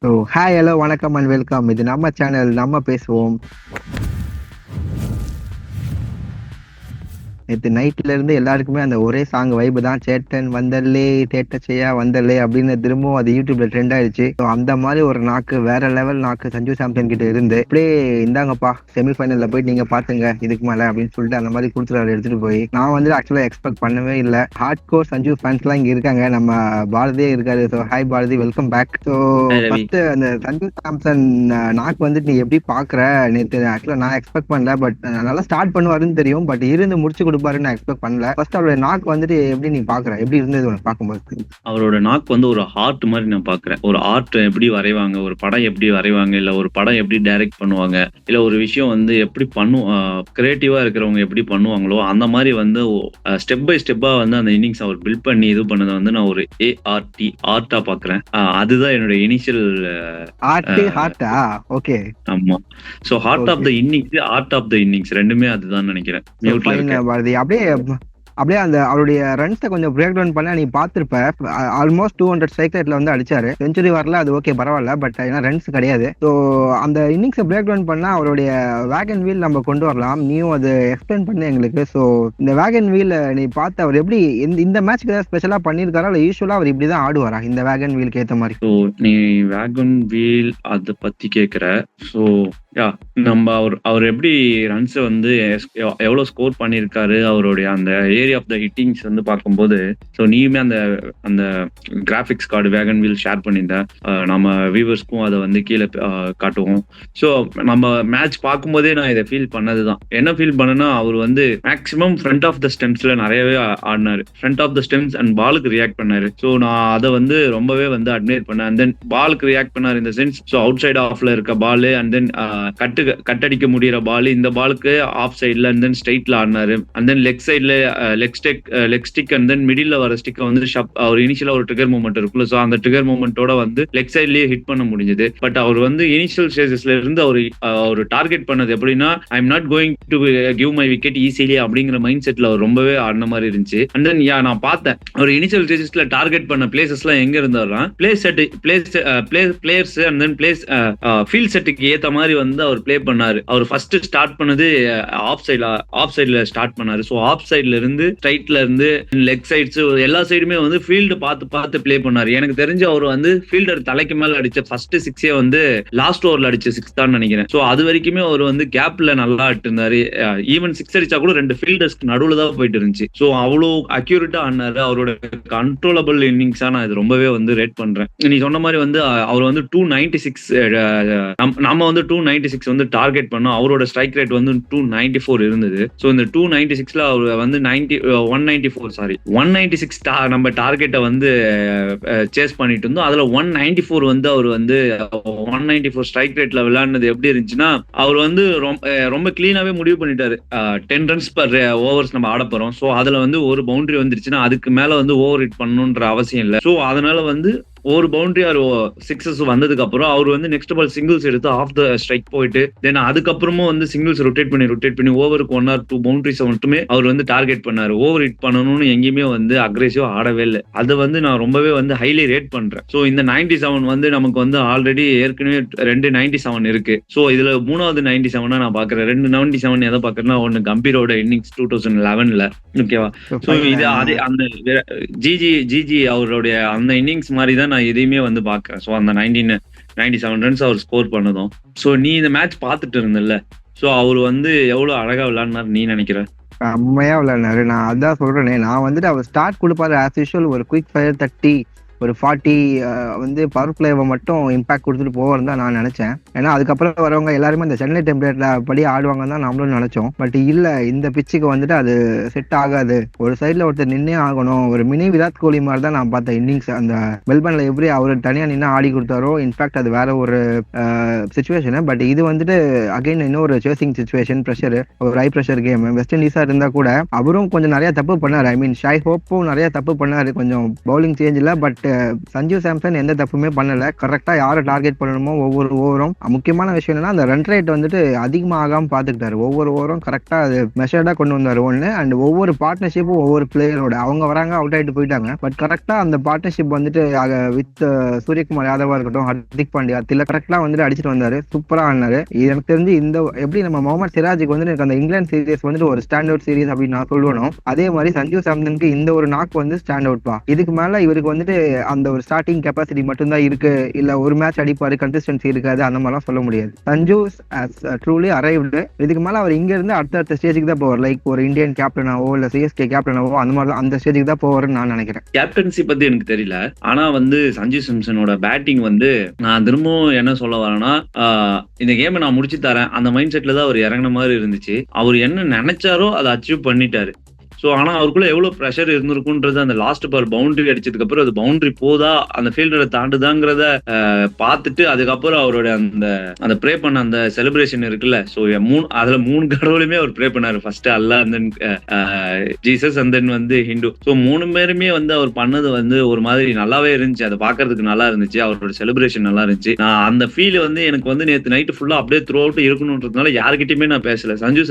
So hi hello வணக்கம் and welcome. இது நம்ம சேனல் நம்ம பேசுவோம். நேற்று நைட்ல இருந்து எல்லாருக்குமே அந்த ஒரே சாங் வைப் தான். சேட்டன் வந்தல்லே தேட்டச்சையா வந்தல்லே அப்படின்னு திரும்பவும் அது யூடியூப்ல ட்ரெண்ட் ஆயிடுச்சு. ஸோ அந்த மாதிரி ஒரு நாக்கு, வேற லெவல் நாக்கு சஞ்சு சாம்சன் கிட்ட இருந்து அப்படியே இந்தாங்கப்பா செமிஃபைனல்ல போயிட்டு நீங்க பாத்துங்க இதுக்கு மேல அப்படின்னு சொல்லிட்டு அந்த மாதிரி கொடுத்துட்டு எடுத்துட்டு போய் நான் வந்து ஆக்சுவலா எக்ஸ்பெக்ட் பண்ணவே இல்லை. ஹார்ட் கோர் சஞ்சு ஃபேன்ஸ் எல்லாம் இங்க இருக்காங்க. நம்ம பாரதியே இருக்காரு. So hi Bharathi, welcome back. So Hi Ravi. First அந்த சஞ்சு சாம்சன் நாக்கு வந்துட்டு நீ எப்படி பாக்குற? நேற்று ஆக்சுவலா நான் எக்ஸ்பெக்ட் பண்ணல, பட் நல்லா ஸ்டார்ட் பண்ணுவாருன்னு தெரியும். பட் இருந்து முடிச்சு கொடுப்பாருன்னு நான் எக்ஸ்பெக்ட் பண்ணல. ஃபர்ஸ்ட் அவருடைய நாக்கு வந்துட்டு எப்படி நீ பாக்குற? எப்படி இருந்தது உனக்கு பார்க்கும்போது? அவரோட நாக்கு வந்து ஒரு ஆர்ட் மாதிரி நான் பாக்குறேன். ஒரு ஆர்ட் எப்படி வரைவாங்க, ஒரு படம் எப்படி வரைவாங்க, இல்ல ஒரு படம் எப்படி டைரக்ட் பண்ணுவாங்க, இல்ல ஒரு விஷயம் வந்து எப்படி கிரியேட்டிவா இருக்கிறவங்க எப்படி பண்ணுவாங்களோ அந்த மாதிரி வந்து ஸ்டெப் பை ஸ்டெப்பா வந்து அந்த இன்னிங்ஸ் அவர் பில்ட் பண்ணி இது பண்ணதை வந்து நான் ஒரு ஆர்ட்டா பாக்குறேன். அதுதான் என்னோட இனிஷியல் ஹார்ட்டா? ஓகே. ஆமா. So heart of the innings, heart of the innings ரெண்டுமே அதுதான் நினைக்கிறேன். மியூட்ல இருக்கேன். பாரதி அப்படியே அந்த அவருடைய ரன்ஸை கொஞ்சம் பிரேக் டவுன் பண்ண நீ பார்த்துருப்ப. ஆல்மோஸ்ட் 200 ஸ்ட்ரைக் ரேட்ல வந்து அடிச்சாரு. செஞ்சுரி வரல, அது ஓகே பரவாயில்ல. பட் ஏன்னா ரன்ஸ் கிடையாது. ஸோ அந்த இன்னிங்ஸை பிரேக் டவுன் பண்ணா அவருடைய வேகன் வீல் நம்ம கொண்டு வரலாம். நீயும் அது எக்ஸ்பிளைன் பண்ணு எங்களுக்கு. ஸோ இந்த வேகன் வீல் நீ பார்த்து அவர் எப்படி இந்த மேட்ச்க்கு ஏதாவது ஸ்பெஷலா பண்ணியிருக்காரா, இல்லை யூஸ்வலா அவர் இப்படிதான் ஆடுவாரா இந்த வேகன் வீலுக்கு ஏற்ற மாதிரி? ஸோ நீ வேகன் வீல் அதை பத்தி கேட்குற. ஸோ நம்ம அவர் எப்படி ரன்ஸ் வந்து எவ்வளவு ஸ்கோர் பண்ணியிருக்காரு, அவருடைய அந்த ஏரியா ஆஃப் த ஹிட்டிங்ஸ் வந்து பார்க்கும்போது, ஸோ நீயுமே அந்த அந்த கிராஃபிக்ஸ் கார்டு வேகன் வீல் ஷேர் பண்ணியிருந்தேன். நம்ம வியூவர்ஸ்க்கும் அதை வந்து கீழே காட்டுவோம். ஸோ நம்ம மேட்ச் பார்க்கும்போதே நான் இதை ஃபீல் பண்ணதுதான். என்ன ஃபீல் பண்ணேன்னா, அவர் வந்து மேக்ஸிமம் ஃப்ரண்ட் ஆஃப் த ஸ்டெம்ஸ்ல நிறையவே ஆடினாரு. Front of the stumps and பாலுக்கு ரியாக்ட் பண்ணாரு. ஸோ நான் அதை வந்து ரொம்பவே வந்து அட்மையர் பண்ணேன். அண்ட் தென் பாலுக்கு ரியாக்ட் பண்ணாரு இந்த சென்ஸ். ஸோ அவுட் சைட் ஆஃப்ல இருக்க பால் அண்ட் தென் கட்டடிக்க முடியற பால், இந்த பாலுக்கு ஆஃப் சைட்ல அண்ட் தென் ஸ்ட்ரைட்ல ஆடினாரு. அண்ட் தென் லெக் சைட்ல leg stick and then middle வர ஸ்டிக் வந்து அவர் இனிஷியலா ஒரு ட்ரிகர் மூமெண்ட் இருக்குல்ல, ஸோ அந்த ட்ரிகர் மூமெண்டோட வந்து லெக் சைட்லயே ஹிட் பண்ண முடிஞ்சது. பட் அவர் வந்து இனிஷியல் ஸ்டேஜஸ்ல இருந்து அவர் டார்கெட் பண்ணது எப்படின்னா, I am not going to give my wicket easily அப்படிங்கிற மைண்ட் செட்ல அவர் ரொம்பவே ஆடின மாதிரி இருந்துச்சு. அண்ட் தென் நான் பார்த்தேன் அவர் இனிஷியல் ஸ்டேஜஸ்ல டார்கெட் பண்ண பிளேசஸ் எல்லாம் எங்க இருந்தாரா, பிளேயர்ஸ் அண்ட் தென் ஃபீல்ட் செட்டுக்கு ஏத்த மாதிரி வந்து அவர் பிளே பண்ணாரு. அவர் ஃபர்ஸ்ட் ஸ்டார்ட் பண்ணது ஆஃப் சைட்ல ஸ்டார்ட் பண்ணாரு. ஸோ ஆஃப் சைட்ல இருந்து ஸ்ட்ரைட்ல இருந்து லெக் சைட்ஸ் எல்லா சைடுமே வந்து ஃபீல்டு பார்த்து பிளே பண்ணாரு. எனக்கு தெரிஞ்சு அவர் வந்து ஃபீல்டர் தலைக்கு மேல அடிச்ச ஃபர்ஸ்ட் சிக்ஸே வந்து லாஸ்ட் ஓவர்ல அடிச்ச சிக்ஸ் தான் நினைக்கிறேன். ஸோ அது வரைக்குமே அவர் வந்து கேப்ல நல்லா ஆட்டு இருந்தாரு. ஈவன் சிக்ஸ் அடிச்சா கூட ரெண்டு ஃபீல்டர்ஸ்க்கு நடுவுல தான் போயிட்டு இருந்துச்சு. ஸோ அவ்வளோ அக்யூரேட்டா ஆனாரு. அவரோட கண்ட்ரோலபிள் இன்னிங்ஸா நான் இது ரொம்பவே வந்து ரேட் பண்றேன். நீ சொன்ன மாதிரி வந்து அவர் வந்து 296 நம்ம வந்து 296 வந்து டார்கெட் பண்ணோம். அவரோட ஸ்ட்ரைக் ரேட் வந்து 294 இருந்தது. ஸோ இந்த 296ல அவர் வந்து 196 நம்ம டார்கெட்டை வந்து சேஸ் பண்ணிட்டு இருந்தோம். அதுல 194 வந்து அவர் வந்து 194 ஸ்ட்ரைக் ரேட்ல விளையாடுனது எப்படி இருந்துச்சுன்னா, அவர் வந்து ரொம்ப கிளீனாவே முடிவு பண்ணிட்டாரு. 10 ரன்ஸ் பர் ஓவர்ஸ் நம்ம ஆட போறோம். ஸோ அதுல வந்து ஒரு பவுண்டரி வந்துருச்சுன்னா அதுக்கு மேல வந்து ஓவர் ஹிட் பண்ணணுன்ற அவசியம் இல்லை. ஸோ அதனால வந்து ஒரு பவுண்டரி ஆர் சிக்ஸஸ் வந்ததுக்கு அப்புறம் அவர் வந்து நெக்ஸ்ட் பால் சிங்கிள்ஸ் எடுத்து ஆஃப் த ஸ்ட்ரைக் போயிட்டு தென் அதுக்கப்புறமும் வந்து சிங்கிள்ஸ் ரொட்டேட் பண்ணி ஓவருக்கு 1 or 2 பவுண்டரிஸ் மட்டுமே அவர் வந்து டார்கெட் பண்ணாரு. ஓவர் ஹிட் பண்ணணும்னு எங்கேயுமே வந்து அக்ரெசிவா ஆடவே இல்லை. அதை வந்து நான் ரொம்பவே வந்து ஹைலி ரேட் பண்றேன். ஸோ இந்த 97 வந்து நமக்கு வந்து ஆல்ரெடி ஏற்கனவே 2 97 இருக்கு. ஸோ இதுல 3வது 97 நான் பாக்குறேன். 2 97 எதை பாக்குறேன்னா, ஒன்னு கம்பீரோட இன்னிங்ஸ் 2011ல, ஓகேவா. ஸோ இது அதே அந்த ஜிஜி அவருடைய அந்த இன்னிங்ஸ் மாதிரி தான் நான் எதையுமே வந்து பாக்குறேன். ஸோ அந்த 97 ரன்ஸ் அவர் ஸ்கோர் பண்ணதும். ஸோ நீ இந்த மேட்ச் பார்த்துட்டு இருந்தல்ல, ஸோ அவர் வந்து எவ்வளவு அழகா விளையாடினார் நீ நினைக்கிற? செம்மையா விளையாடினாரு. நான் அதான் சொல்றேனே, நான் வந்துட்டு அவர் ஸ்டார்ட் கொடுப்பாரு ஆஸ் யூஷுவல். ஒரு குயிக் ஃபயர் 30 ஒரு 40 வந்து பவர் பிளேவை மட்டும் இம்பாக்ட் கொடுத்துட்டு போவாருன்னு தான் நான் நினைச்சேன். ஏன்னா அதுக்கப்புறம் வரவங்க எல்லாருமே இந்த சென்னை டெம்ப்ளேட்ல படி ஆடுவாங்கன்னு தான் நம்மளும் நினைச்சோம். பட் இல்ல, இந்த பிச்சுக்கு வந்துட்டு அது செட் ஆகாது. ஒரு சைட்ல ஒருத்தர் நின்னே ஆகணும். ஒரு மினி விராட் கோலி மாதிரி தான் நான் பார்த்தேன் இன்னிங்ஸ். அந்த மெல்பர்ன்ல எப்படி அவர் தனியா நின்று ஆடி கொடுத்தாரோ, இன்ஃபேக்ட் அது வேற ஒரு சுச்சுவேஷன். பட் இது வந்துட்டு அகைன் இன்னொரு சேசிங் சுச்சுவேஷன், ப்ரெஷர், ஒரு ஹை ப்ரெஷர் கேம். வெஸ்ட் இண்டீஸா இருந்தா கூட அவரும் கொஞ்சம் நிறைய தப்பு பண்ணாரு. ஐ மீன் ஷாய் ஹோப்பும் நிறைய தப்பு பண்ணாரு கொஞ்சம் பவுலிங் சேஞ்சில். பட் சஞ்சு சாம்சன் எந்த தப்புமே பண்ணல. கரெக்டா யாரை டார்கெட் பண்ணணுமோ ஒவ்வொரு ஓவரும். முக்கியமான விஷயம் என்னன்னா அந்த ரன் ரேட் வந்துட்டு அதிகமாகாம பாத்துக்கிட்டாரு. ஒவ்வொரு ஓவரும் கரெக்டா அது மெஷர்டா கொண்டு வந்தாரு ஒண்ணு. அண்ட் ஒவ்வொரு பார்ட்னர்ஷிப்பும் ஒவ்வொரு பிளேயரோட அவங்க வராங்க அவுட் ஆயிட்டு போயிட்டாங்க. பட் கரெக்டா அந்த பார்ட்னர்ஷிப் வந்துட்டு வித் சூரியகுமார் யாதவா இருக்கட்டும், ஹர்திக் பாண்டியா, தில கரெக்டா வந்துட்டு அடிச்சுட்டு வந்தாரு. சூப்பரா ஆனாரு. எனக்கு தெரிஞ்சு இந்த எப்படி நம்ம முகமது சிராஜுக்கு வந்து எனக்கு அந்த இங்கிலாந்து சீரிஸ் வந்துட்டு ஒரு ஸ்டாண்ட் அவுட் சீரிஸ் அப்படின்னு நான் சொல்லுவேனோ, அதே மாதிரி சஞ்சு சாம்சனுக்கு இந்த ஒரு நாக் வந்து ஸ்டாண்ட் அவுட் பா. இதுக்கு மேல இவருக்கு வந்துட்டு அந்த ஒரு ஸ்டார்டிங் கெப்பாசிட்டி மட்டும் தான் இருக்கு, இல்ல ஒரு மேட்ச் அடிப்பாரு கன்சிஸ்டன்சி இருக்காது அந்த மாதிரிலாம் சொல்ல முடியாது. Sanju truly arrived. இதுக்கு மேல அவர் இங்க இருந்து அடுத்த ஸ்டேஜுக்கு தான் போவார். லைக் ஒரு இந்தியன் கேப்டனாவோ இல்ல சிஎஸ்கே கேப்டனாவோ அந்த மாதிரி தான் அந்த ஸ்டேஜுக்கு தான் போவாருன்னு நான் நினைக்கிறேன். கேப்டன்சி பத்தி எனக்கு தெரியல, ஆனா வந்து சஞ்சு சாம்சனோட பேட்டிங் வந்து நான் திரும்பவும் என்ன சொல்ல வரேன்னா, இந்த கேமை நான் முடிச்சு தரேன் அந்த மைண்ட் செட்ல தான் அவர் இறங்கின மாதிரி இருந்துச்சு. அவர் என்ன நினைச்சாரோ அதை அச்சீவ் பண்ணிட்டாரு. ஸோ ஆனால் அவருக்குள்ள எவ்வளோ ப்ரெஷர் இருந்திருக்குன்றது அந்த லாஸ்ட் பால் பவுண்டரி அடிச்சதுக்கு அப்புறம் அது பவுண்டரி போதா அந்த ஃபீல்டரை தாண்டுதாங்கிறத பார்த்துட்டு அதுக்கப்புறம் அவரோட அந்த ப்ரே பண்ண அந்த செலிப்ரேஷன் இருக்குல்ல. ஸோ அதுல 3 கடவுளுமே அவர் ப்ரே பண்ணாரு. First Allah, and then Jesus, and then வந்து ஹிந்து. ஸோ 3 பேருமே வந்து அவர் பண்ணது வந்து ஒரு மாதிரி நல்லாவே இருந்துச்சு. அதை பார்க்கறதுக்கு நல்லா இருந்துச்சு. அவரோட செலிப்ரேஷன் நல்லா இருந்துச்சு. நான் அந்த ஃபீல் வந்து எனக்கு வந்து நேற்று நைட்டு ஃபுல்லா அப்படியே த்ரூ அவுட் இருக்கணும்ன்றதுனால யாருக்கிட்டையுமே நான் பேசல. சஞ்சு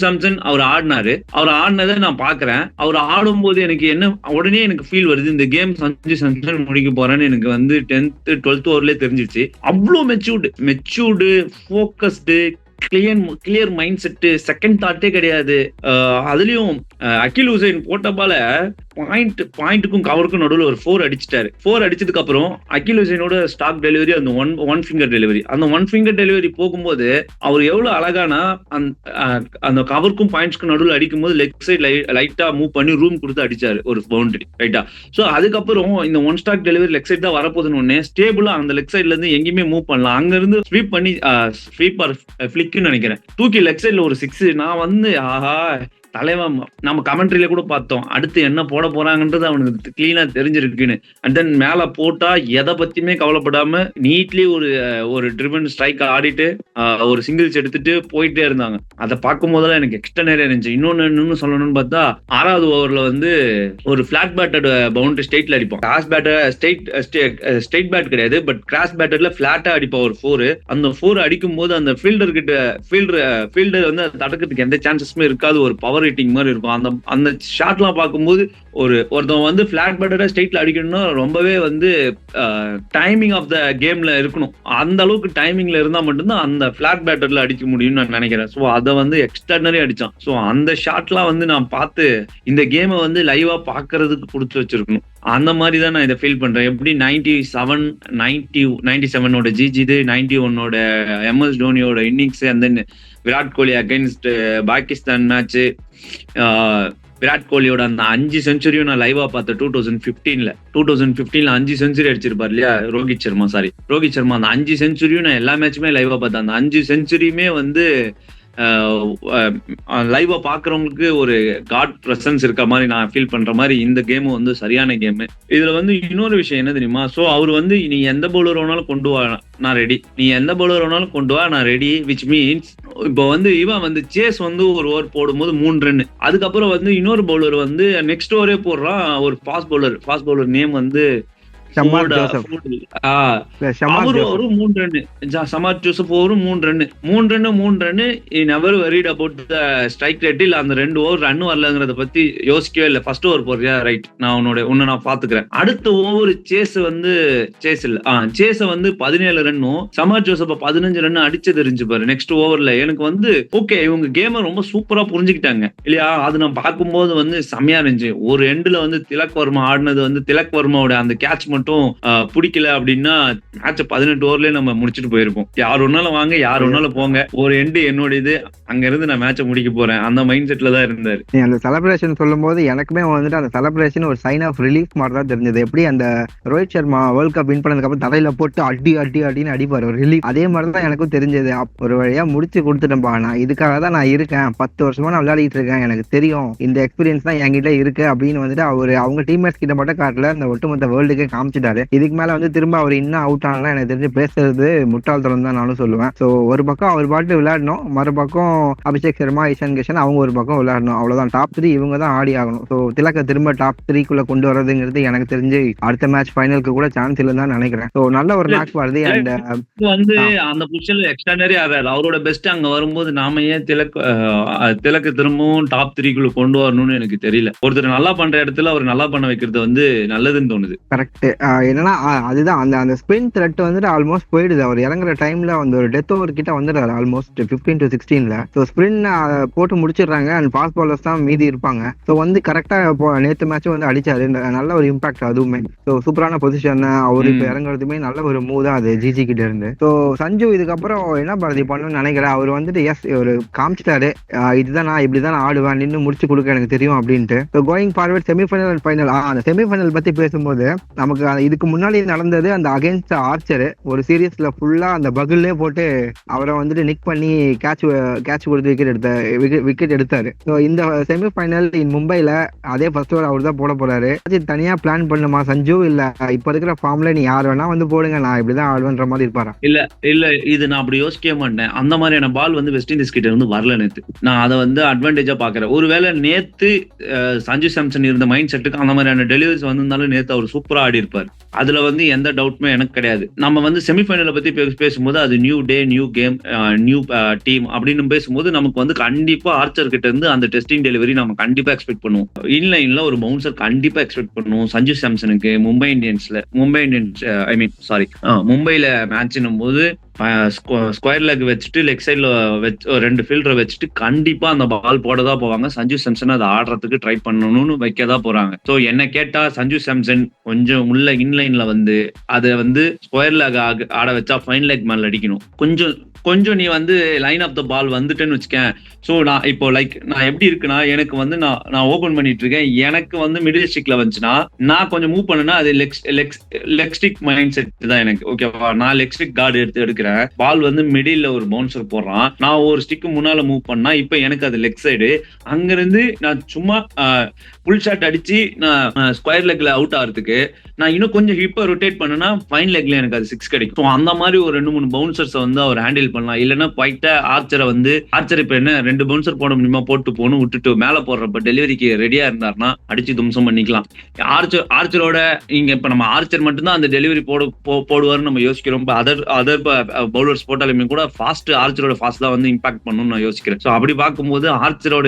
சாம்சன் அவர் ஆடினாரு. அவர் ஆடினதை நான் பாக்குறேன். அவர் ஆடும்போது எனக்கு என்ன உடனே எனக்கு ஃபீல் வருது, இந்த கேம் சஞ்சு சாம்சன் முடிக்க போறேன்னு எனக்கு வந்து 10th 12th ஓவர்லயே தெரிஞ்சிருச்சு. அவ்வளோ matured focused clear mind set, second தாட்டே கிடையாது. அதுலயும் அகில் ஹுசைன் போட்ட பால பாயிண்ட்டுக்கும் கவருக்கும் நடுவில் ஒரு 4 அடிச்சிட்டாரு. 4 அடிச்சதுக்கு அப்புறம் அகில் ஹுசைனோட ஸ்டாக் டெலிவரி அந்த ஒன் ஃபிங்கர் டெலிவரி, அந்த 1 ஃபிங்கர் டெலிவரி போகும்போது அவர் எவ்வளவு அழகானா அந்த கவருக்கும் பாயிண்ட்ஸ்க்கும் நடுவில் அடிக்கும் போது லெக் சைட் லைட்டா மூவ் பண்ணி ரூம் கொடுத்து அடிச்சாரு ஒரு பவுண்டரி ரைட்டா. ஸோ அதுக்கப்புறம் இந்த 1 ஸ்டாக் டெலிவரி லெக் சைட் தான் வரப்போதுன்னு ஒன்னே ஸ்டேபிளா அந்த லெக் சைட்ல இருந்து எங்கேயுமே மூவ் பண்ணலாம். அங்க இருந்து ஸ்வீப் பண்ணி ஃபிளிக்னு நினைக்கிறேன் தூக்கி லெக் சைட்ல ஒரு 6. நான் வந்து ஆஹா தலைவன் நம்ம கமெண்ட்ரியில கூட பார்த்தோம் அடுத்து என்ன போட போறாங்கன்றது அவனுக்கு கிளீனா தெரிஞ்சிருக்குன்னு. அண்ட் தென் மேல போட்டா எதை பத்தியுமே கவலைப்படாம நீட்லி ஒரு ட்ரிபன் ஸ்ட்ரைக் ஆடிட்டு ஒரு சிங்கிள்ஸ் எடுத்துட்டு போயிட்டே இருந்தாங்க. அதை பார்க்கும் போதெல்லாம் எனக்கு எக்ஸ்ட்ரா நிறைய இருந்துச்சு. இன்னொன்னு சொல்லணும்னு பார்த்தா 6வது ஓவர்ல வந்து ஒரு பிளாட் பேட்டட் பவுண்டரி ஸ்டேட்ல அடிப்போம். கிராஸ் பேட்டர் ஸ்டேட் பேட் கிடையாது, பட் கிராஸ் பேட்டர்ல பிளாட்டா அடிப்போம் ஒரு 4. அந்த 4 அடிக்கும் போது அந்த ஃபீல்டர் வந்து தடுக்கிறதுக்கு எந்த சான்சஸுமே இருக்காது. ஒரு பவர் ரேட்டிங் மாதிரி இருக்கும். அந்த ஷாட்லாம் பார்க்கும்போது ஒருத்தன் வந்து பிளாட் பேட்டரை ஸ்ட்ரெயிட்ல அடிக்கணும்னா ரொம்பவே வந்து டைமிங் ஆஃப் த கேம்ல இருக்கணும். அந்த அளவுக்கு டைமிங்ல இருந்தா மட்டும்தான் அந்த பிளாட் பேட்டர்ல அடிக்க முடியும்னு நான் நினைக்கிறேன். ஸோ அதை வந்து எக்ஸ்ட்ரானரி அடிச்சான். ஸோ அந்த ஷாட்லாம் வந்து நான் பார்த்து இந்த கேமை வந்து லைவா பார்க்கறதுக்கு கொடுத்து வச்சிருக்கணும். அந்த மாதிரி தான் நான் இதை ஃபீல் பண்றேன். எப்படி 97ஓட ஜிஜிது, 91ஓட MS டோனியோட இன்னிங்ஸ், and then Virat Kohli against Pakistan match, Virat கோலியோட அந்த 5 செஞ்சுரியும் நான் லைவா பார்த்தேன் 2015ல 5 செஞ்சுரி அடிச்சிருப்பாரு இல்லையா ரோஹித் சர்மா. அந்த 5 செஞ்சுரியும் நான் எல்லா மேட்சுமே லைவா பார்த்தேன். அந்த 5 செஞ்சுரியுமே வந்து லைவா பாக்குறவங்களுக்கு ஒரு காட் பிரசன்ஸ் இருக்க மாதிரி நான் ஃபீல் பண்ற மாதிரி இந்த கேம் வந்து சரியான கேம். இதுல வந்து இன்னொரு விஷயம் என்ன தெரியுமா? சோ அவர் வந்து நீ எந்த பவுலர் வேணாலும் கொண்டு வா நான் ரெடி, நான் ரெடி. விச் மீன்ஸ் இப்போ வந்து இவன் வந்து சேஸ் வந்து ஒரு ஓவர் போடும்போது 3 ரன், அதுக்கப்புறம் வந்து இன்னொரு பவுலர் வந்து நெக்ஸ்ட் ஓவரே போடுறான். ஒரு ஃபாஸ்ட் பவுலர் நேம் வந்து சமாத் ஜோசப் ஒரு 3 run. Never worried about the strike rate. இல்ல அந்த 2 ஓவர் ரன் வரலங்கிறத பத்தி யோசிக்கவே இல்லை. ஃபர்ஸ்ட் ஓவர் போறியா ரைட், நான் நான் பாத்துக்கிறேன். அடுத்த ஓவர் சேஸ் வந்து 17 ரன்னும் சமாத் ஜோசப் 15 ரன் அடிச்சது இருந்துச்சு பாரு நெக்ஸ்ட் ஓவர்ல. எனக்கு வந்து ஓகே இவங்க கேம ரொம்ப சூப்பரா புரிஞ்சுக்கிட்டாங்க இல்லையா. அது நான் பார்க்கும்போது வந்து செம்மையா இருந்துச்சு. ஒரு எண்டுல வந்து திலக் வர்மா ஆடினது வந்து திலக் வர்மாவோட அந்த கேட்ச் மட்டும் பிடிக்கல அப்படின்னா மேட்ச 18 ஓவர்லயே நம்ம முடிச்சுட்டு போயிருப்போம். யார் ஒன்னாலும் வாங்க, யார் ஒன்னாலும் போங்க, ஒரு எண்டு என்னோட இது, அங்க இருந்து நான் மேட்ச முடிக்க போறேன் அந்த மைண்ட் செட்ல தான் இருந்தாரு. அந்த செலிப்ரேஷன் சொல்லும் போது எனக்குமே வந்துட்டு அந்த செலிப்ரேஷன் ஒரு சைன் ஆஃப் ரிலீஃப் மாதிரி தான் தெரிஞ்சது. எப்படி அந்த Rohit Sharma world cup win பண்ணதுக்கு அப்புறம் தலையில போட்டு அடின்னு அடிப்பாரு ஒரு ரிலீஃப், அதே மாதிரி தான் எனக்கும் தெரிஞ்சது. ஒரு வழியா முடிச்சு கொடுத்துட்டேன்பா, நான் இதுக்காக தான் நான் இருக்கேன், 10 வருஷமா நான் விளையாடிட்டு இருக்கேன், எனக்கு தெரியும் இந்த எக்ஸ்பீரியன்ஸ் தான் என்கிட்ட இருக்கு அப்படின்னு வந்துட்டு அவங்க டீம்மேட்ஸ் கிட்ட மட்டும் காட்டல, அந்த ஒட்டுமொத்த வேர்ல்டுக்கே காமிச்சு காமிச்சிட்டாரு. இதுக்கு மேல வந்து திரும்ப அவர் இன்னும் அவுட் ஆனா எனக்கு தெரிஞ்சு பேசுறது முட்டாள்தனம் தான் நானும் சொல்லுவேன். ஸோ ஒரு பக்கம் அவர் பாட்டு விளையாடணும், மறுபக்கம் அபிஷேக் சர்மா, இஷான் கிஷன் அவங்க ஒரு பக்கம் விளையாடணும். அவ்வளவுதான். டாப் 3 இவங்க தான் ஆடி ஆகணும். ஸோ திலக்க திரும்ப டாப் 3க்குள்ள கொண்டு வரதுங்கிறது எனக்கு தெரிஞ்சு அடுத்த மேட்ச் ஃபைனலுக்கு கூட சான்ஸ் இல்லைன்னு தான் நினைக்கிறேன். ஸோ நல்ல ஒரு மேட்ச் வருது. அண்ட் வந்து அந்த பொசிஷன்ல எக்ஸ்ட்ரானரி ஆறாரு. அவரோட பெஸ்ட் அங்க வரும்போது நாம ஏன் திலக்கு திரும்பவும் டாப் 3க்குள்ள கொண்டு வரணும்னு எனக்கு தெரியல. ஒருத்தர் நல்லா பண்ற இடத்துல அவர் நல்லா பண்ண வைக்கிறது வந்து நல்லதுன்னு தோணுது. கரெக்ட். என்னன்னா அதுதான் அந்த அந்த ஸ்பின் த்ரெட் வந்துட்டு ஆல்மோஸ்ட் போயிடுது. அவர் இறங்குற டைம்ல வந்து ஒரு டெத் ஓவர் கிட்ட வந்துடுறாரு ஆல்மோஸ்ட் 15 to 16ல. ஸோ ஸ்பின் போட்டு முடிச்சிடுறாங்க. அண்ட் ஃபாஸ்ட் பாலர்ஸ் தான் மீதி இருப்பாங்க. ஸோ வந்து கரெக்டா நேற்று மேட்ச் வந்து அடிச்சாரு. நல்ல ஒரு இம்பாக்ட் அதுவுமே. ஸோ சூப்பரான பொசிஷன். அவர் இப்ப இறங்குறதுமே நல்ல ஒரு மூவ் தான் அது ஜிஜி கிட்ட இருந்து. ஸோ சஞ்சு இதுக்கப்புறம் என்ன பாரதி பண்ணணும்னு நினைக்கிறேன். அவர் வந்துட்டு எஸ் ஒரு காமிச்சிட்டாரு, இதுதான் நான் இப்படிதான் ஆடுவேன், நின்று முடிச்சு கொடுக்க எனக்கு தெரியும் அப்படின்ட்டு. So going forward semi-final and final. அந்த செமிஃபைனல் பத்தி பேசும்போது நமக்கு இதுக்கு முன்னாடி நடந்தது அந்த அகைன்ஸ்ட் ஆர்ச்சர் ஒரு சீரீஸ்ல ஃபுல்லா அந்த பகுல்லே போட்டு அவரை வந்துட்டு நிக் பண்ணி கேட்ச் கொடுத்து விக்கெட் எடுத்தாரு. ஸோ இந்த செமிஃபைனல் இன் மும்பைல அதே ஃபர்ஸ்ட் ஓவர் அவர் தான் போட போறாரு. தனியா பிளான் பண்ணுமா சஞ்சு, இல்ல இப்ப இருக்கிற ஃபார்ம்ல நீ யார் வேணா வந்து போடுங்க, நான் இப்படிதான் ஆடுவேன்ற மாதிரி இருப்பாரா? இல்ல இது நான் அப்படி யோசிக்கவே மாட்டேன். அந்த மாதிரியான பால் வந்து வெஸ்ட் இண்டீஸ் கிட்ட இருந்து வரல நேத்து. நான் அதை வந்து அட்வான்டேஜா பாக்குறேன். ஒருவேளை நேத்து சஞ்சு சாம்சன் இருந்த மைண்ட் செட்டுக்கு அந்த மாதிரியான டெலிவரிஸ் வந்திருந்தாலும் நேத்து அவர் சூப்பரா ஆடி இருப்பார். அதுல வந்து எந்த டவுட்மே எனக்கு கிடையாது. நம்ம வந்து செமிஃபைனலை பத்தி பேசும்போது அது new day, new game, new team அப்படின்னு பேசும்போது நமக்கு வந்து கண்டிப்பா ஆர்ச்சர் கிட்ட இருந்து அந்த டெஸ்டிங் டெலிவரி நம்ம கண்டிப்பா எக்ஸ்பெக்ட் பண்ணுவோம். இன்லைன்ல ஒரு பவுன்சர் கண்டிப்பா எக்ஸ்பெக்ட் பண்ணுவோம். சஞ்சு சாம்சனுக்கு மும்பைல மேட்ச்னும் போது ஸ்கொயர் லெக் வச்சுட்டு லெக் சைட்ல ரெண்டு ஃபீல்டரை வச்சுட்டு கண்டிப்பா அந்த பால் போடதான் போவாங்க. சஞ்சு சாம்சன் அதை ஆடுறதுக்கு ட்ரை பண்ணணும்னு வைக்கதான் போறாங்க. சோ என்ன கேட்டா சஞ்சு சாம்சன் கொஞ்சம் உள்ள இன்லைன்ல வந்து அதை வந்து ஸ்கொயர் லெக் ஆட வச்சா ஃபைன் லெக் மேல அடிக்கணும். கொஞ்சம் நீ வந்து லைன் ஆஃப் த பால் வந்துட்டேன்னு வச்சுக்கேன். ஸோ நான் இப்போ நான் எப்படி இருக்குன்னா, எனக்கு வந்து நான் ஓபன் பண்ணிட்டு இருக்கேன். எனக்கு வந்து மிடில் ஸ்டிக்ல வந்துச்சுன்னா நான் கொஞ்சம் மூவ் பண்ணுனா அது லெக் ஸ்டிக் மைண்ட் செட் தான் எனக்கு. ஓகேவா, நான் லெக் ஸ்டிக் கார்டு எடுக்கிறேன். பால் வந்து மிடில் ஒரு பவுன்சர் போடுறான், நான் ஒரு ஸ்டிக்கு முன்னால மூவ் பண்ணா இப்ப எனக்கு அது லெக் சைடு. அங்கிருந்து நான் சும்மா புல் ஷாட் அடிச்சு நான் ஸ்கொயர் லெக்ல அவுட் ஆகிறதுக்கு நான் இன்னும் கொஞ்சம் ஹிப்பை ரொட்டேட் பண்ணனா ஃபைன் லெக்ல எனக்கு அது 6 கிடைக்கும். ஸோ அந்த மாதிரி ஒரு 2-3 பவுன்சர்ஸ் வந்து அவர் ஹேண்டில் பண்ணலாம். இல்லைன்னா குவைட்டா ஆர்ச்சர் இப்ப என்ன 2 பவுன்சர் போட முடியுமா, போட்டு போகணும், விட்டுட்டு மேல போடுறப்ப டெலிவரிக்கு ரெடியா இருந்தாருன்னா அடிச்சு தும்சம் பண்ணிக்கலாம். ஆர்ச்சரோட இங்க இப்ப நம்ம ஆர்ச்சர் மட்டும்தான் அந்த டெலிவரி போடுவாருன்னு நம்ம யோசிக்கிறோம். அதர் பவுலர்ஸ் போட்டாலுமே கூட ஆர்ச்சரோட ஃபாஸ்ட் தான் வந்து இம்பாக்ட் பண்ணணும்னு நான் யோசிக்கிறேன். ஸோ அப்படி பார்க்கும்போது ஆர்ச்சரோட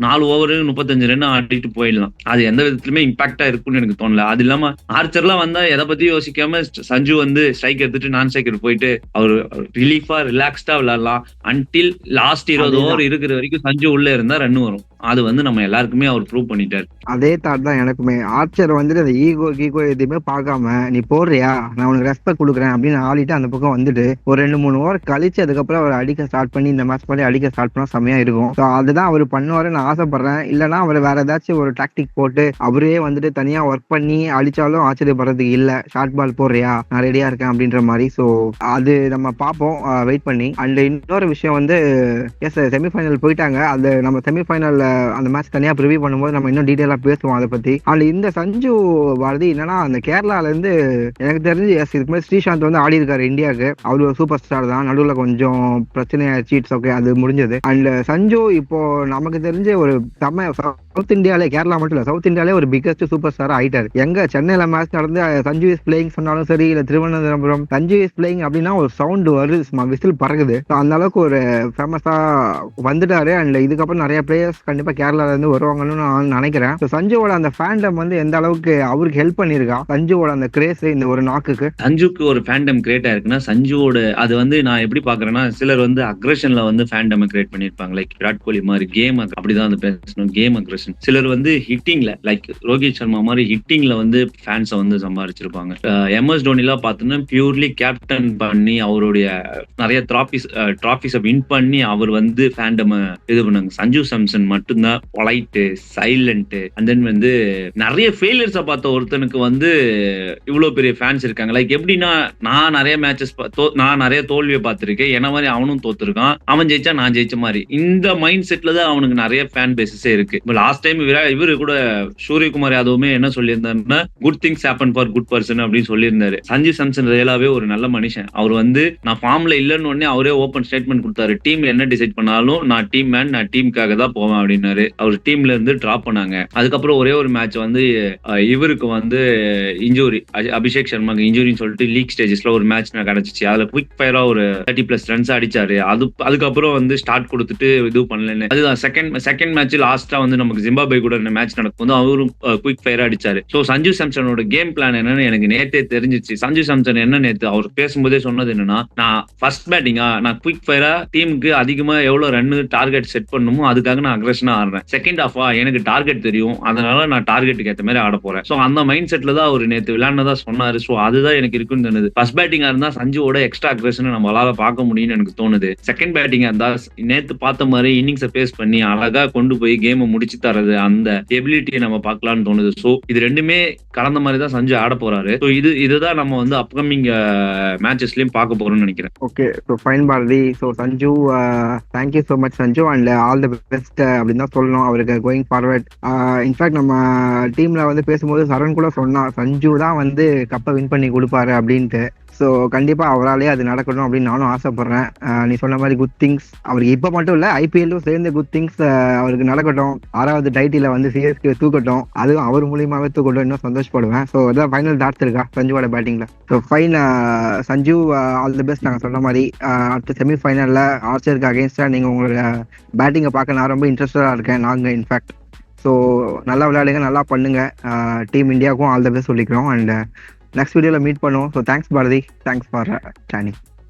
4 ஓவர் 35 ரன் ஆடிட்டு போயிடலாம். அது எந்த விதத்திலுமே இம்பாக்டா இருக்கும்னு எனக்கு தோணல. அது இல்லாம ஆர்ச்சர்லாம் வந்தா எதை பத்தி யோசிக்காம சஞ்சு வந்து ஸ்ட்ரைக் எடுத்துட்டு நான் ஸ்ட்ரைக்கர் போயிட்டு அவர் ரிலீஃபா ரிலாக்ஸ்டா விளையாடலாம். அன்டில் லாஸ்ட் 20 ஓவர் இருக்கிற வரைக்கும் சஞ்சு உள்ள இருந்தா ரன் வரும். அது வந்து நம்ம எல்லாருக்குமே அவர் ப்ரூவ் பண்ணிட்டாரு. அதே தாட் தான் எனக்குமே. ஆர்ச்சர் வந்துட்டு அந்த ஈகோ எதுவுமே பார்க்காம நீ போடுறியா, நான் உனக்கு ரெஸ்பெக்ட் கொடுக்குறேன் அப்படின்னு ஆடிட்டு அந்த பக்கம் வந்துட்டு ஒரு 2-3 ஓவர் கழிச்சு அதுக்கப்புறம் அவர் அடிக்க ஸ்டார்ட் பண்ணி இந்த மேட்ச் பண்ணி அடிக்க ஸ்டார்ட் பண்ணா செம்மையா இருக்கும். ஸோ அதுதான் அவர் பண்ணுவாரு நான் ஆசைப்படுறேன். இல்லைன்னா அவர் வேற ஏதாச்சும் ஒரு டாக்டிக் போட்டு அவரே வந்துட்டு தனியா ஒர்க் பண்ணி அடிச்சாலும் ஆச்சரியப்படுறதுக்கு இல்ல. ஷார்ட் பால் போடுறியா, நான் ரெடியா இருக்கேன் அப்படின்ற மாதிரி. ஸோ அது நம்ம பார்ப்போம் வெயிட் பண்ணி. அண்ட் இன்னொரு விஷயம் வந்து எஸ் செமிஃபைனல் போயிட்டாங்க. அது நம்ம செமிஃபைனல்ல அந்த மேட்ச் தனியா ப்ரிவியூ பண்ணும்போது நம்ம இன்னும் டீடைலா பேசுவோம் அதை பத்தி. அண்ட் இந்த சஞ்சு பாரதி என்னன்னா அந்த கேரளால இருந்து எனக்கு தெரிஞ்சு எஸ் இதுக்கு மாதிரி ஸ்ரீசாந்த் வந்து ஆடி இருக்காரு இந்தியாவுக்கு. அவர் ஒரு சூப்பர் ஸ்டார் தான். நடுவில் கொஞ்சம் பிரச்சனையாச்சு, இட்ஸ் ஓகே, அது முடிஞ்சது. அண்ட் சஞ்சு இப்போ நமக்கு தெரிஞ்ச ஒரு சவுத் இந்தியாலே, கேரளா மட்டும் இல்ல சவுத் இந்தியாலே ஒரு பிக்கஸ்ட் சூப்பர் ஸ்டார் ஆயிட்டாரு. எங்க சென்னையில மேட்ச் நடந்து சஞ்சு இஸ் பிளேயிங் சொன்னாலும் சரி, இல்ல திருவனந்தபுரம் சஞ்சு இஸ் பிளேயிங் அப்படின்னா ஒரு சவுண்ட் வருது, விசில் பறக்குது. அந்த அளவுக்கு ஒரு ஃபேமஸா வந்துட்டாரு. அண்ட் இதுக்கப்புறம் நிறைய பிளேயர்ஸ் கண்டிப்பா கேரளால இருந்து வருவாங்கன்னு நான் நினைக்கிறேன். சஞ்சுவோட அந்த ஃபேண்டம் வந்து எந்த அளவுக்கு அவருக்கு ஹெல்ப் பண்ணிருக்கா, சஞ்சுவோட அந்த கிரேஸ் இந்த ஒரு நாக்குக்கு. சஞ்சுக்கு ஒரு ஃபேண்டம் கிரியேட் ஆயிருக்குன்னா சஞ்சுவோட அது வந்து நான் எப்படி பாக்குறேன்னா, சிலர் வந்து அக்ரெஷன்ல வந்து ஃபேண்டம் கிரியேட் பண்ணிருப்பாங்க. லைக் விராட் கோலி மாதிரி கேம் அப்படிதான் வந்து பேசணும், கேம் அக்ரெஷன். சிலர் வந்து ஹிட்டிங்ல லைக் ரோஹித் சர்மா மாதிரி ஹிட்டிங்ல வந்து ஃபேன்ஸை வந்து சம்பாதிச்சிருப்பாங்க. எம்எஸ் டோனிலாம் பார்த்தோன்னா பியூர்லி கேப்டன் பண்ணி அவருடைய நிறைய ட்ராஃபிஸை வின் பண்ணி அவர் வந்து ஃபேண்டம் இது பண்ணாங்க. சஞ்சு சாம்சன் மட்டும்தான் பொலைட்டு, சைலண்ட், அண்ட் தென் வந்து நிறைய ஃபெயிலியர்ஸை பார்த்த ஒருத்தனுக்கு வந்து இவ்வளவு பெரிய ஃபேன்ஸ் இருக்காங்க. லைக் எப்படின்னா, நான் நிறைய மேட்சஸ் நான் நிறைய தோல்வியை பார்த்திருக்கேன். என்ன மாதிரி அவனும் தோத்துருக்கான், அவன் ஜெயிச்சா நான் ஜெயிச்ச மாதிரி. இந்த மைண்ட் செட்ல தான் அவனுக்கு நிறைய ஃபேன் பேசஸே இருக்கு. இப்போ லாஸ்ட் லாஸ்ட் டைம் இவரு கூட சூரியகுமார் யாதவுமே என்ன சொல்லியிருந்தாருன்னா, good things happen for good person அப்படின்னு சொல்லியிருந்தாரு. சஞ்சு சாம்சன் ரியலாவே ஒரு நல்ல மனுஷன். அவர் வந்து நான் ஃபார்ம்ல இல்லன்னு உடனே அவரே ஓப்பன் ஸ்டேட்மெண்ட் கொடுத்தாரு. டீம் என்ன டிசைட் பண்ணாலும் நான் டீம் மேன், நான் டீமுக்காக தான் போவேன் அப்படின்னாரு. அவர் டீம்ல இருந்து டிராப் பண்ணாங்க. அதுக்கப்புறம் ஒரே ஒரு மேட்ச் வந்து இவருக்கு வந்து இன்ஜூரி, அபிஷேக் சர்மாக்கு இன்ஜூரின்னு சொல்லிட்டு லீக் ஸ்டேஜஸ்ல ஒரு மேட்ச் கிடைச்சிச்சு. அதுல குவிக் ஃபயரா ஒரு 30+ ரன்ஸ் அடிச்சாரு. அதுக்கப்புறம் வந்து ஸ்டார்ட் கொடுத்துட்டு இது பண்ணலன்னு. அதுதான் செகண்ட் மேட்ச் லாஸ்டா வந்து நமக்கு ஜிம்பாப்வே கூட மேட்ச் நடக்கும்போது அவரும் குவிக் ஃபயரா அடிச்சாரு. சோ சஞ்சு சாம்சனோட கேம் பிளான் என்னன்னு எனக்கு நேத்தே தெரிஞ்சிச்சு. சஞ்சு சாம்சன் என்ன நேத்து அவர் பேசும்போதே சொன்னது என்னன்னா, நான் ஃபர்ஸ்ட் பேட்டிங்கா நான் குவிக் ஃபயரா டீமுக்கு அதிகமா எவ்வளவு ரன் டார்கெட் செட் பண்ணுமோ அதுக்காக நான் அக்ரெஷனா ஆடுறேன். செகண்ட் ஹாஃபா எனக்கு டார்கெட் தெரியும், அதனால நான் டார்கெட்டுக்கு ஏற்ற மாதிரி ஆட போறேன். சோ அந்த மைண்ட் செட்ல தான் அவர் நேத்து விளையாடுனதா சொன்னாரு. சோ அதுதான் எனக்கு இருக்குன்னு தோணுது. ஃபர்ஸ்ட் பேட்டிங்கா இருந்தா சஞ்சுவோட எக்ஸ்ட்ரா அக்ரெஷன் நம்மளால பார்க்க முடியும்னு எனக்கு தோணுது. செகண்ட் பேட்டிங்கா இருந்தா நேத்து பார்த்த மாதிரி இன்னிங்ஸை பேஸ் பண்ணி அழகா கொண்டு போய் கேமை முடிச்சு தரது, அந்த எபிலிட்டியை நம்ம பார்க்கலாம்னு தோணுது. சோ இது ரெண்டுமே கலந்த மாதிரி தான் சஞ்சு ஆட போறாரு. சோ இதுதான் நம்ம வந்து அப்கமிங் மேட்சஸ்லயும் பார்க்க போறோம்னு நினைக்கிறேன். Okay, so fine Bharathi. So Sanju, thank you so much Sanju, and all the best அப்படின்னு தான் சொல்லணும் அவருக்கு கோயிங் ஃபார்வர்ட். இன்ஃபேக்ட் நம்ம டீம்ல வந்து பேசும்போது சரண் கூட சொன்னா சஞ்சு தான் வந்து கப்பை வின் பண்ணி கொடுப்பாரு அப்படின்ட்டு. ஸோ கண்டிப்பா அவராலே அது நடக்கணும் அப்படின்னு நானும் ஆசைப்படுறேன். நீ சொன்ன மாதிரி குட் திங்ஸ் அவருக்கு இப்போ மட்டும் இல்லை, ஐபிஎல்லும் சேர்ந்து குட் திங்ஸ் அவருக்கு நடக்கட்டும். 6வது டைட்டில வந்து சிஎஸ்கே தூக்கட்டும், அதுவும் அவர் மூலியமாவே தூக்கட்டும், இன்னும் சந்தோஷப்படுவேன். ஸோ அதான் ஃபைனல் டாட்ஸ் இருக்கா சஞ்சுவோட பேட்டிங்ல. So fine Sanju, all the best. நாங்கள் சொன்ன மாதிரி அடுத்த செமிஃபைனல்ல ஆர்ச்சருக்கு அகேன்ஸ்டா நீங்க உங்களோட பேட்டிங்கை பார்க்க நான் ரொம்ப இன்ட்ரெஸ்டடா இருக்கேன். நாங்கள் இன்ஃபேக்ட் ஸோ நல்லா விளையாடுங்க, நல்லா பண்ணுங்க. டீம் இந்தியாவுக்கும் ஆல் தி பெஸ்ட் சொல்லிக்கிறோம். அண்ட் நெக்ஸ்ட் வீடியோல மீட் பண்ணுவோம். So thanks Bharathi, thanks for joining.